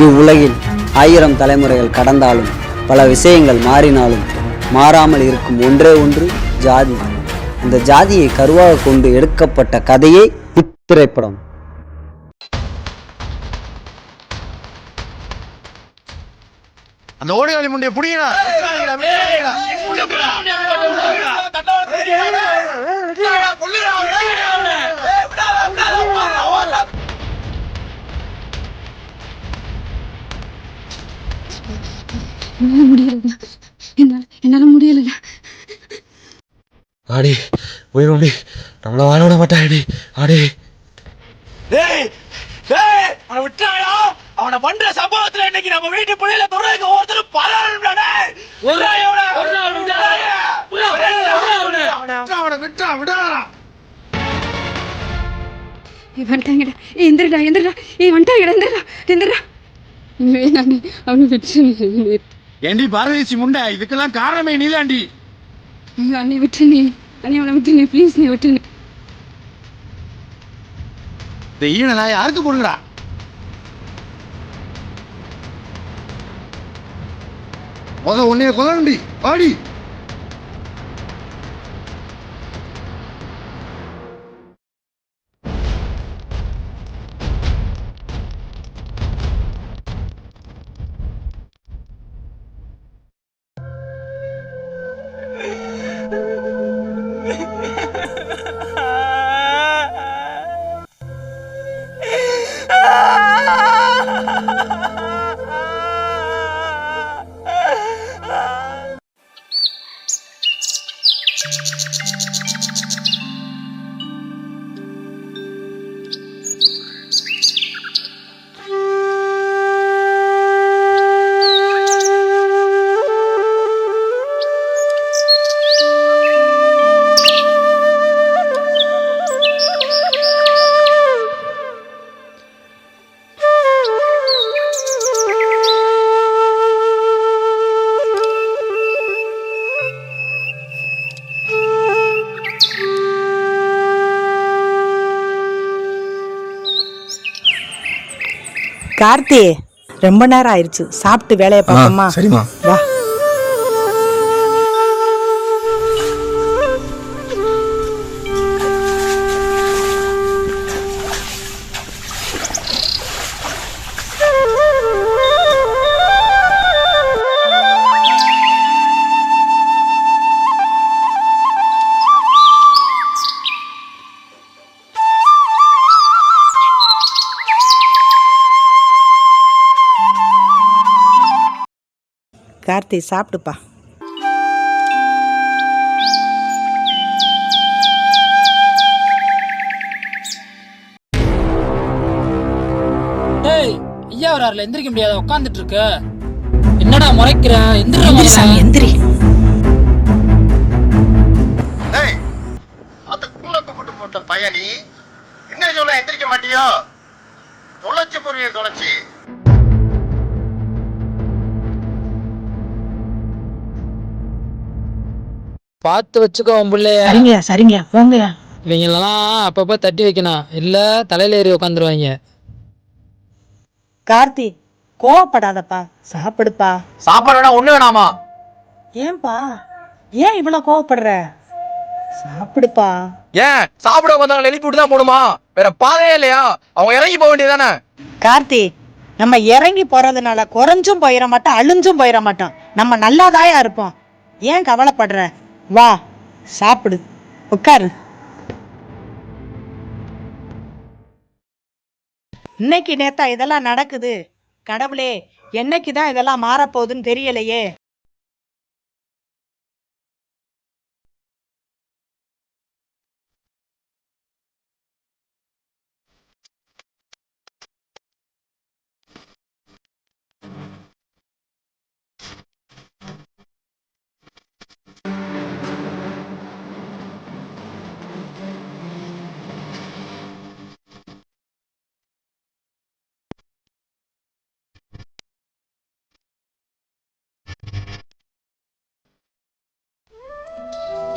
இவ்வுலகில் 1000 தலைமுறைகள் கடந்தாலும் பல விஷயங்கள் மாறினாலும் மாறாமல் இருக்கும் ஒன்றே ஒன்று ஜாதி. அந்த ஜாதியை கருவாக கொண்டு எடுக்கப்பட்ட கதையே இத்திரைப்படம். அந்த ஓடியாளி முண்டிய புடிங்கடா. என்னால முடியல. ஆடி போய் முண்டி நம்மள வாழ விட மாட்டாடி. ஆடி அவனை பண்ற சம்பவத்துல இன்னைக்கு நம்ம வீட்டு பிள்ளைல தொடர்ந்து ஒவ்வொருத்தரும் ஏண்டி பாரதேசி முண்டை, இதுக்கெல்லாம் காரணமே நீதாண்டி. அண்ணி விட்டு நீ அவனை விட்டு நீ ப்ளீஸ், நீ விட்டு. இந்த ஈனலா யாருக்கு கொடுங்கடா? உன்னைய கொதண்டி ஆடி. கார்த்தி, ரொம்ப நேரம் ஆயிடுச்சு, சாப்பிட்டு வேலையை பார்ப்போமா? சரிம்மா, வா. கார்த்தி, சாப்பிடுப்பா. ஐயா வராருல, எந்திரிக்க முடியாத, உட்காந்துட்டு இருக்க. என்னடா முறைக்கிற? எந்திரி. போட்ட பயணி என்ன சொல்ல, எந்திரிக்க மாட்டியோ? தொலைச்சு பொருள் தொலைச்சி. பார்த்து வச்சுக்கோ பிள்ளைய. சரிங்க சரிங்க, போங்க. இவங்களெல்லாம் அப்பப்போ தட்டி வைக்கணும், இல்ல தலையில ஏறி உட்காந்துருவாங்க. கார்த்தி, கோவப்படாதப்பா, சாப்பிடுப்பா. சாப்பாடு வேணா, ஒண்ணு வேணாமா? ஏன்பா, ஏன் இவ்வளவு கோவப்படுற? சாப்பிடுப்பா. ஏன் சாப்பிட வந்தவங்க எழுப்பி விட்டு தான் போடுமா? வேற பாதையே இல்லையா? அவங்க இறங்கி போக வேண்டியதானே? கார்த்தி, நம்ம இறங்கி போறதுனால குறைஞ்சும் போயிட மாட்டோம், அழிஞ்சும் போயிட மாட்டோம். நம்ம நல்லாதாயா இருப்போம். ஏன் கவலைப்படுற? வா, சாப்பிடு, உட்காரு. இன்னைக்கு நேத்தா இதெல்லாம் நடக்குது? கடவுளே, என்னைக்குதான் இதெல்லாம் மாறப்போகுதுன்னு தெரியலையே.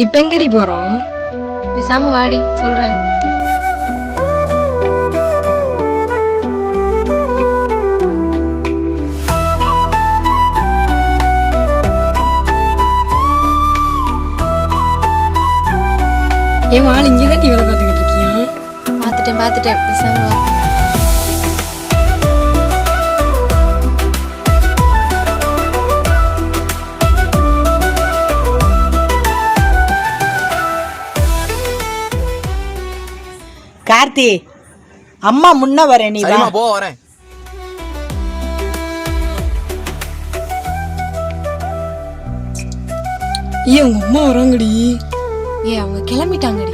இப்ப எங்கடி போறோம்? பேசாம வாடி, சொல்றேன். என் ஆள் இங்கே தான் வேலை பார்த்துக்கிட்டு இருக்கியா? பார்த்துட்டேன் பேசாம வா. கார்த்தி, அம்மா முன்ன வரேன், நீ வா. சரிம்மா போ வரேன். ஏன் உங்க அம்மா வராங்கடி? அவங்க கிளம்பிட்டாங்கடி.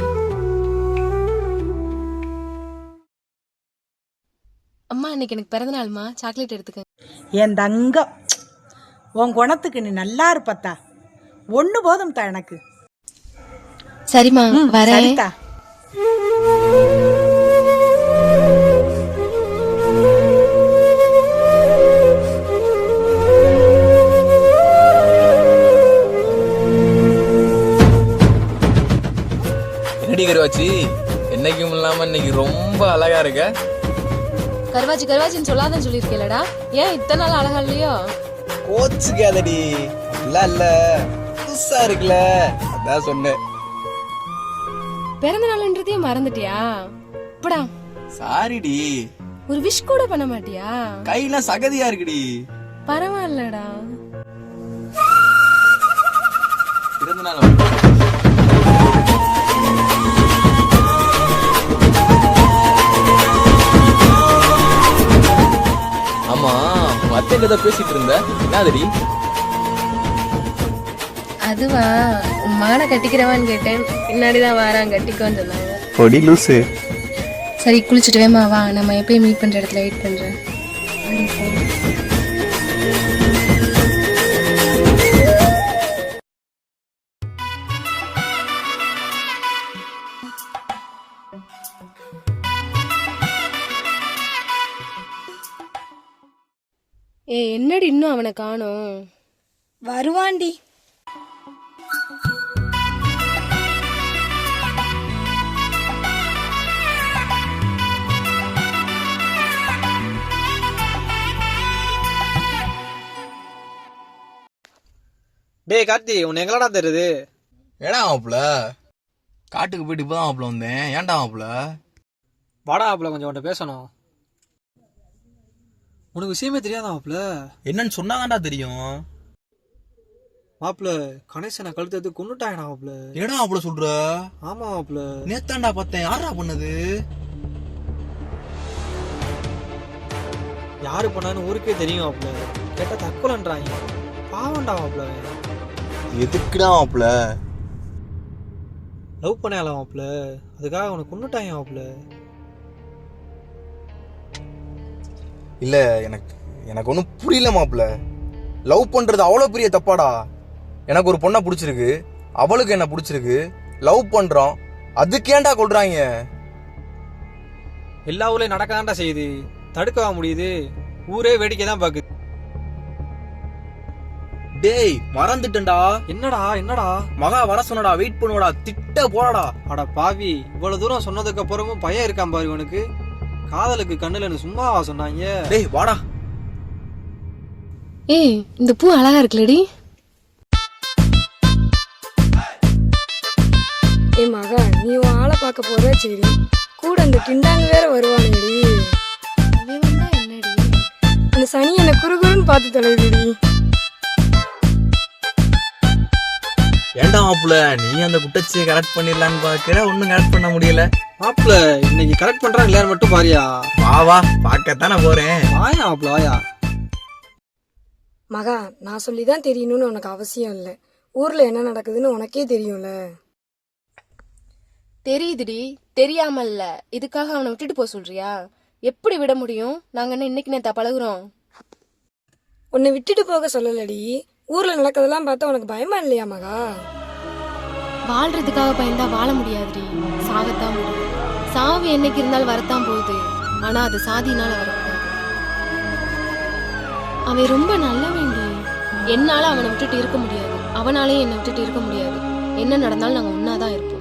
அம்மா இன்னைக்கு எனக்கு பிறந்த நாள்மா, சாக்லேட் எடுத்துக்க. என் தங்கம், உன் குணத்துக்கு நீ நல்லா இருப்பத்தா. ஒண்ணு போதும் தா எனக்கு. சரிம்மா வரேன். சரிதா. என்னடி கருவாச்சி, என்னைக்கும் இல்லாம இன்னைக்கு ரொம்ப அழகா இருக்க. கருவாச்சின்னு சொல்லாதன்னு சொல்லியிருக்கேலடா, ஏன் இத்தனை நாள் அழகா இல்லையோ? கோச்சுக்காதடி, அப்படிலாம் இல்ல, புதுசா இருக்குல்ல, அதான் சொன்னேன். பிறந்த நாள்ன்றதையும் மறந்துட்டியா? இப்படா சாரிடி. ஒரு விஷ் கூட பண்ண மாட்டியா? கையெல்லாம் சகதியா இருக்குடி. பரவாயில்லடா. பிறந்த நாள் ஆமா, அத்தை கதை பேசிட்டு இருந்த, என்னதடி? அதுவா, உன் மகனை கட்டிக்கிறவான்னு கேட்டேன், பின்னாடிதான் வாரான் கட்டிக்கோன்னு சொன்னாங்க. பொடி லூசு. சரி குளிச்சுட்டு வேமா வா, நம்ம எப்பயும் மீட் பண்ற இடத்துல வெயிட் பண்றேன். என்னடி இன்னும் அவனை காணோம்? வருவாண்டி. டேய் கார்த்தி, உன்னை எங்களாடா தெரியுது? ஏடா மாப்பிள, காட்டுக்கு போயிட்டு இப்பதான் மாப்பிள வந்தேன். ஏன்டா மாப்பிள? வாடா மாப்பிள, கொஞ்சம் உன்ட்ட பேசணும். உனக்கு விஷயமே தெரியாதா மாப்பிள? என்னன்னு சொன்னாதான்டா தெரியும். மாப்பிள, கணேசனை கழுத்து கொண்டுட்டாங்கடா மாப்பிள. ஏடா மாப்பிள சொல்ற? ஆமா மாப்பிள. நேத்தாண்டா பார்த்தேன். யாரா பண்ணது? யாரு பண்ணான்னு ஊருக்கே தெரியும் மாப்பிள. கேட்டா தற்கொலைன்றாங்க. பாவம்டா மாப்பிள. எதுக்குடா மாப்பிள? லவ் பண்ணல மாப்பிள, அதுக்காக உனக்கு கொண்டுட்டாங்க மாப்பிள. இல்ல, எனக்கு ஒன்றும் புரியல மாப்பிள. லவ் பண்றது அவ்வளோ பெரிய தப்பாடா. எனக்கு ஒரு பொண்ணை பிடிச்சிருக்கு, அவளுக்கு என்ன பிடிச்சிருக்கு, லவ் பண்றோம், அதுக்கேண்டா கொள்றாங்க? எல்லா ஊர்லயும் நடக்கதான்டா செய்யுது, தடுக்கவா முடியுது? ஊரே வேடிக்கை தான் பாக்குது. டேய் மறந்துட்டேன்டா. என்னடா? மகா வர சொன்னடா, வெயிட் பண்ணுடா, திட்ட போடா. அட பாவி, இவ்வளவு தூரம் சொன்னதுக்கு அப்புறமும் பையன் இருக்கான் பாரு உனக்கு. காதலுக்கு கண்ணுலன்னு சும்மாவா சொன்னாங்க? டேய் வாடா. ஏய், இந்த பூ அழகா இருக்குல்லடி. ஏ மகா, நீ உன் ஆளை பார்க்க போற சரி, கூட அந்த கிண்டாங்க வேற வருவானுடி. அவன் வந்தா என்னடி? அந்த சனி என்ன குறுகுறுன்னு பார்த்து தொலைதுடி. ஏண்டா மாப்பிள, நீ அந்த குட்டச்சியை கரெக்ட் பண்ணிடலான்னு பாக்குற, ஒன்னும் கரெக்ட் பண்ண முடியல. மாப்பிள, இன்னைக்கு கரெக்ட் பண்றாங்க இல்லையான்னு மட்டும் பாரியா. வா பாக்கத்தானே போறேன். வாயா மாப்பிள, வாயா. மகா, நான் சொல்லிதான் தெரியணும்னு உனக்கு அவசியம் இல்லை. ஊர்ல என்ன நடக்குதுன்னு உனக்கே தெரியும்ல. தெரியுதுடி, தெரியாமல்ல. இதுக்காக அவனை விட்டுட்டு போக சொல்றியா? எப்படி விட முடியும்? நாங்க என்ன இன்னைக்கு நேத்தா பழகுறோம்? உன்னை விட்டுட்டு போக சொல்லலடி, ஊர்ல நடக்கிறதெல்லாம் பார்த்தா உனக்கு பயமா இல்லையா மகா? வாழ்றதுக்காக பயந்தா வாழ முடியாதுடி, சாகத்தான் முடியும். சாவு என்னைக்கு இருந்தாலும் வரத்தான் போகுது, ஆனா அது சாதினால வரக்கூடாது. அவன் ரொம்ப நல்லவன்டி. என்னால அவனை விட்டுட்டு இருக்க முடியாது, அவனாலே என்னை விட்டுட்டு இருக்க முடியாது. என்ன நடந்தாலும் நாங்க ஒன்னாதான் இருப்போம்.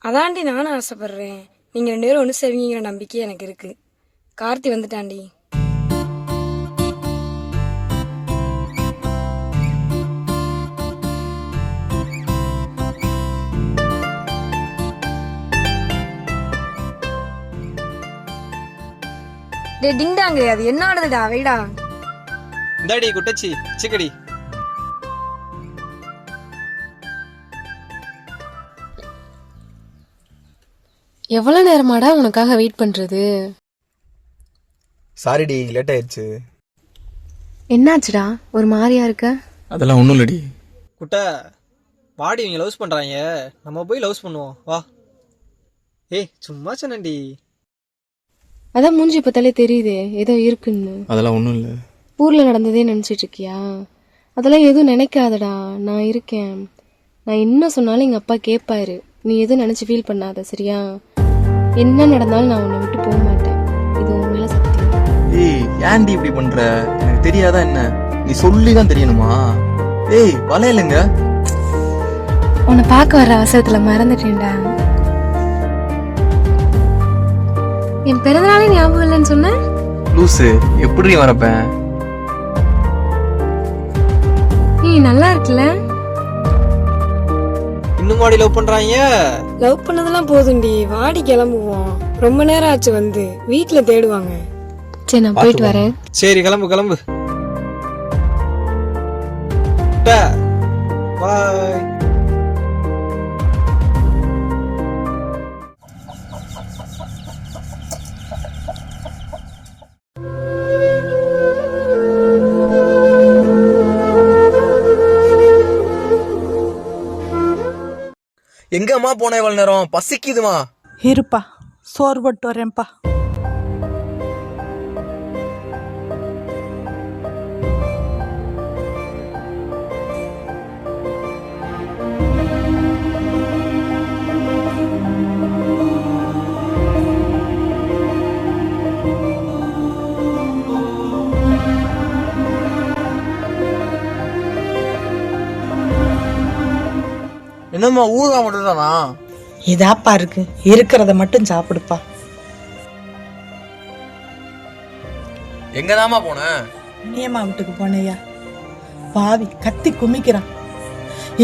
அதாண்டி நானும் ஆசைப்படுறேன். நீங்க 2 பேரும் ஒன்று சேருவீங்கிற நம்பிக்கை எனக்கு இருக்கு. கார்த்தி வந்துட்டாண்டி. டே டிங்டாங்க அது என்னோடதுடா வைடா. இந்தாடி குட்டச்சி சிக்கடி. எவ்வளவு நேரமாடா உனக்காக வெயிட் பண்றது? சாரிடி, லேட் ஆயிடுச்சு. என்னாச்சுடா ஒரு மாதிரியா இருக்க? அதெல்லாம் ஒன்றும் இல்லடி. குட்டை வாடி, இவங்க லவ்ஸ் பண்றாங்க, நம்ம போய் லவ்ஸ் பண்ணுவோம் வா. ஏய் சும்மா சொன்னேன்டி. அதான் மூஞ்சி பார்த்தாலே தெரியுதே ஏதோ இருக்குன்னு. அதெல்லாம் ஒன்றும் இல்லை. ஊர்ல நடந்ததே நினைச்சிட்டு இருக்கியா? அதெல்லாம் எதுவும் நினைக்காதடா, நான் இருக்கேன். நான் என்ன சொன்னாலும் எங்க அப்பா கேட்பாரு. நீ எதுவும் நினைச்சு ஃபீல் பண்ணாத சரியா? என்ன நடந்தாலும் நான் உன்னை விட்டு போக மாட்டேன். இது உன் மேல சத்தியம். ஏய் ஏன்டி இப்படி பண்ற? எனக்கு தெரியாதா என்ன? நீ சொல்லி தான் தெரியணுமா? ஏய் வளையலுங்க. உன்னை பார்க்க வர அவசரத்துல மறந்துட்டேன்டா. என் பிறந்தநாளே ஞாபகம் இல்லைன்னு சொன்ன. லூசு, எப்படி வரப்பேன்? நீ நல்லா இருக்குல்ல? இன்னும் வாடி லவ் பண்றாங்க? லவ் பண்ணதெல்லாம் போதும்டி, வாடி கிளம்புவோம். ரொம்ப நேரம் ஆச்சு வந்து, வீட்டுல தேடுவாங்க. சரி நான் போயிட்டு வரேன். சரி கிளம்பு கிளம்பு. பாய். எங்கம்மா போன இவ்வளவு நேரம்? பசிக்குதுமா. இருப்பா, சோறு போட்டு வரேன்ப்பா. என்னம்மா ஊருகா மட்டும் தானா? இதாப்பா இருக்கு, இருக்கிறத மட்டும் சாப்பிடுப்பா. எங்கதாம்மா போன? நீயம்மா வீட்டுக்கு போனையா? பாவி கத்தி குமிக்கிறான்.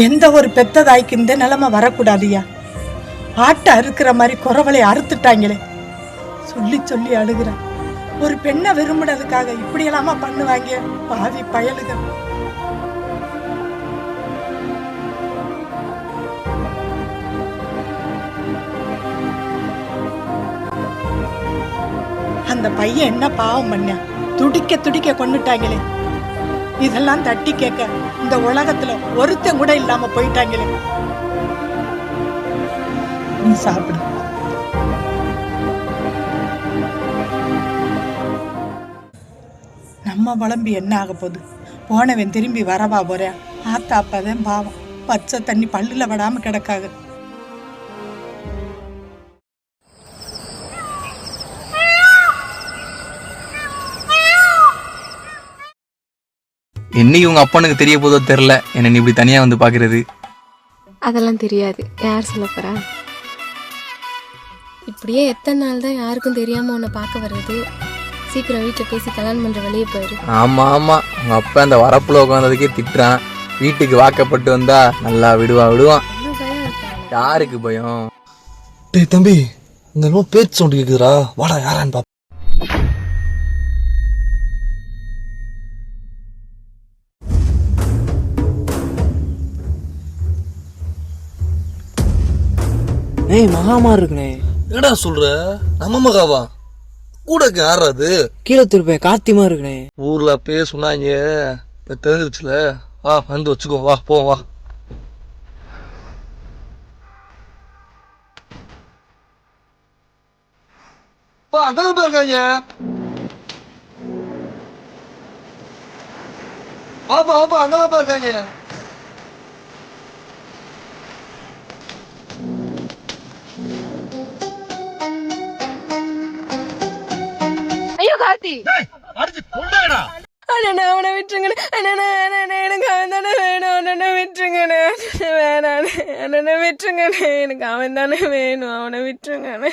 எந்த ஒரு பெத்த தாய்க்கு இந்த நிலைமை வரக்கூடாதுயா. ஆட்டை அறுக்கிற மாதிரி குறவலை அறுத்துட்டாங்களே. சொல்லி சொல்லி அழுகிறான். ஒரு பெண்ணை விரும்பினதுக்காக இப்படி எல்லாமா பண்ணுவாங்க பாவி பயலுக. அந்த பையன் என்ன பாவம் பண்ண, துடிக்க துடிக்க கொண்டுட்டாங்களே. இதெல்லாம் தட்டி கேட்க இந்த உலகத்துல ஒருத்தன் கூட இல்லாம போயிட்டாங்களே. நீ சாப்பிடு. நம்ம வளம்பி என்ன ஆக போகுது? போனவன் திரும்பி வரவா போறேன்? ஆத்தா அப்பதான் பாவம், பச்சை தண்ணி பல்லுல விடாம கிடக்காது. என்னைக்கு உங்க அப்பனுக்கு தெரிய போதோ தெரியல, என்ன நீ இப்படி தனியா வந்து பாக்குறது. அதெல்லாம் தெரியாது, யார் சொல்ல போறா? இப்படியே எத்தனை நாள் தான் யாருக்கும் தெரியாம உன்னை பார்க்க வர்றது? சீக்கிரம் வீட்டில் பேசி கல்யாணம் பண்ற வெளியே போயிரு. ஆமா ஆமா, உங்க அப்பா அந்த வரப்புல உட்காந்ததுக்கே திட்டுறான். வீட்டுக்கு வாக்கப்பட்டு வந்தா நல்லா விடுவான். பயம் இருக்கா? யாருக்கு பயம்? டேய் தம்பி, இந்த பேச்சு சவுண்ட் கேக்குதுடா, வாடா யாரான்னு பாப்போம். ஏய் மகாமா இருக்குனே. என்னடா சொல்ற? நம்ம மகாவா? கூட யாராது? கீழே திருப்பேன் கார்த்திமா இருக்குனே. ஊர்ல அப்பயே சொன்னாங்க, இப்ப தெரிஞ்சிருச்சுல. வா வந்து வச்சுக்கோ, வா போ வா. அங்கதான் இருக்காங்க. வாப்பா வாப்பா, அங்கதான் இருக்காங்க. ஐயோ கார்த்தி, அடிச்சு கொண்டாடா. அண்ணா அவனை விட்டுருங்க. அண்ணா எனக்கு அவன் தானே வேணும். அண்ணனை விட்டுருங்கண்ணே. வேணாண்ணே, அண்ணனை விட்டுருங்கண்ணே. எனக்கு அவன் தானே வேணும். அவனை விட்டுருங்கண்ணே.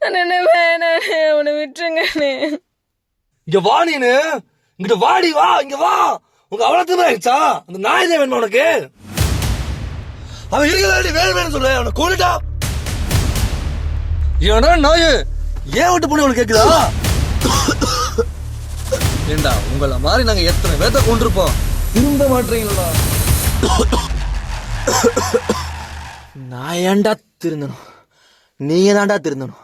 அண்ணனை வேணாண்ணே, அவனை விட்டுருங்கண்ணே. இங்க வா, நீனு இங்கிட்ட வாடி, வா இங்க வா. உங்க அவ்வளவு ஆயிடுச்சா? அந்த நாய் தான் வேணுமா உனக்கு? அவன் இருக்கிறாடி வேணும் சொல்ல, அவனை கொண்டுட்டா. ஏன்னா நாய் ஏன் விட்டு போன உனக்கு கேக்குதா? ஏண்டா உங்களை மாதிரி நாங்க எத்தனை பேர்த்த கொண்டிருப்போம், திரும்ப மாட்டீங்களா? நான் ஏன்டா திருந்தணும், நீங்க தான்டா திருந்தணும்.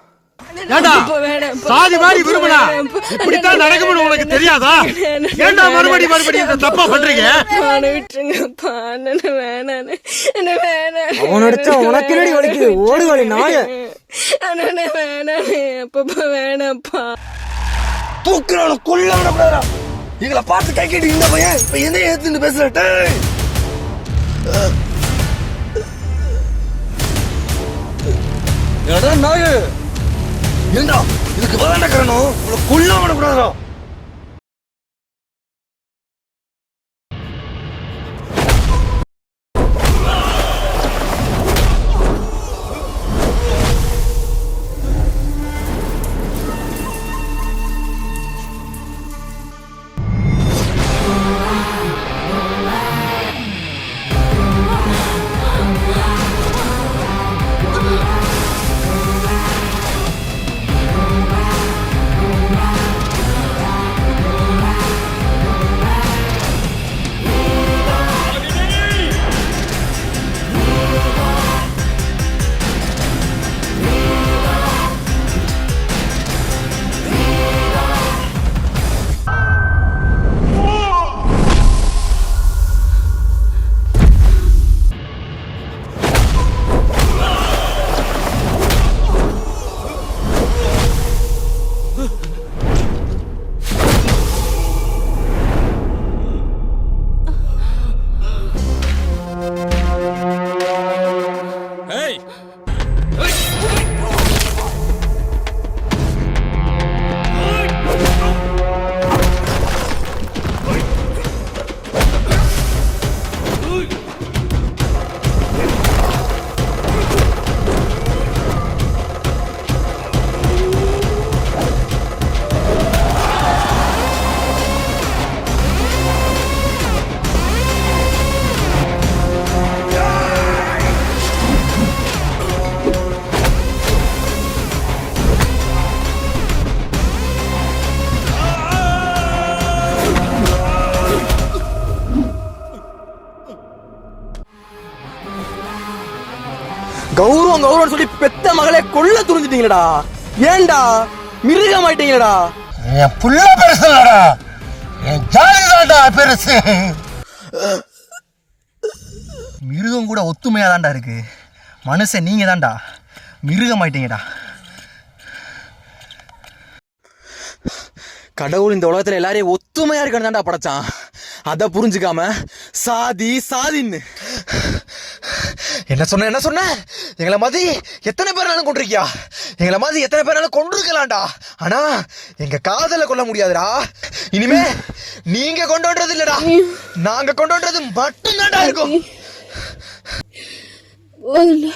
சாதி மாதிரி விரும்பினா இப்படித்தான் நடக்கும்னு உனக்கு தெரியாதா? ஏண்டா மறுபடி இந்த தப்பா பண்றீங்க? விட்டுருங்கப்பா, அண்ணனை வேணான்னு, என்ன வேணாம். அவனடிச்சா உனக்கு என்னடி வலிக்குது? ஓடுவாளி நாய. அண்ணனை வேணான்னு, அப்பப்பா வேணாப்பா. தூக்குறவன கொல்ல விடக்கூடாதா? எங்களை பார்த்து கை கட்டி இந்த பையன் இப்ப என்ன ஏத்துன்னு பேசுறட்ட? நாய ஏண்டா இதுக்கு வேண்டாம் காரணம், உங்களை கொல்ல விடக்கூடாதா? கௌரவம் கௌரவம் சொல்லி பெத்த மகளே கொல்ல துணிஞ்சிட்டீங்களடா. ஏன்டா மிருகம் ஆயிட்டீங்களடா? என் புள்ள பெருசு இல்லடா, என் ஜாதிதான்டா பெருசு. மிருகம் கூட ஒத்துமையா தான்டா இருக்கு. மனுஷன் நீங்க தான்டா மிருகம் ஆயிட்டீங்கடா. கடவுள் இந்த உலகத்துல எல்லாரையும் ஒத்துமையா இருக்கணும் தான்டா படைச்சான். அத புரிஞ்சுக்காம சாதி சாதின்னு என்ன சொன்ன? எங்களை மாதிரி எத்தனை பேராலும் கொண்டிருக்கியா? எங்களை மாதிரி எத்தனை பேராலும் கொண்டிருக்கலாம்டா. ஆனா எங்க காதல கொள்ள முடியாதுடா. இனிமே நீங்க கொண்டு வந்தது இல்லடா, நாங்க கொண்டு வந்தது மட்டும் தான்டா இருக்கும். வந்துடா.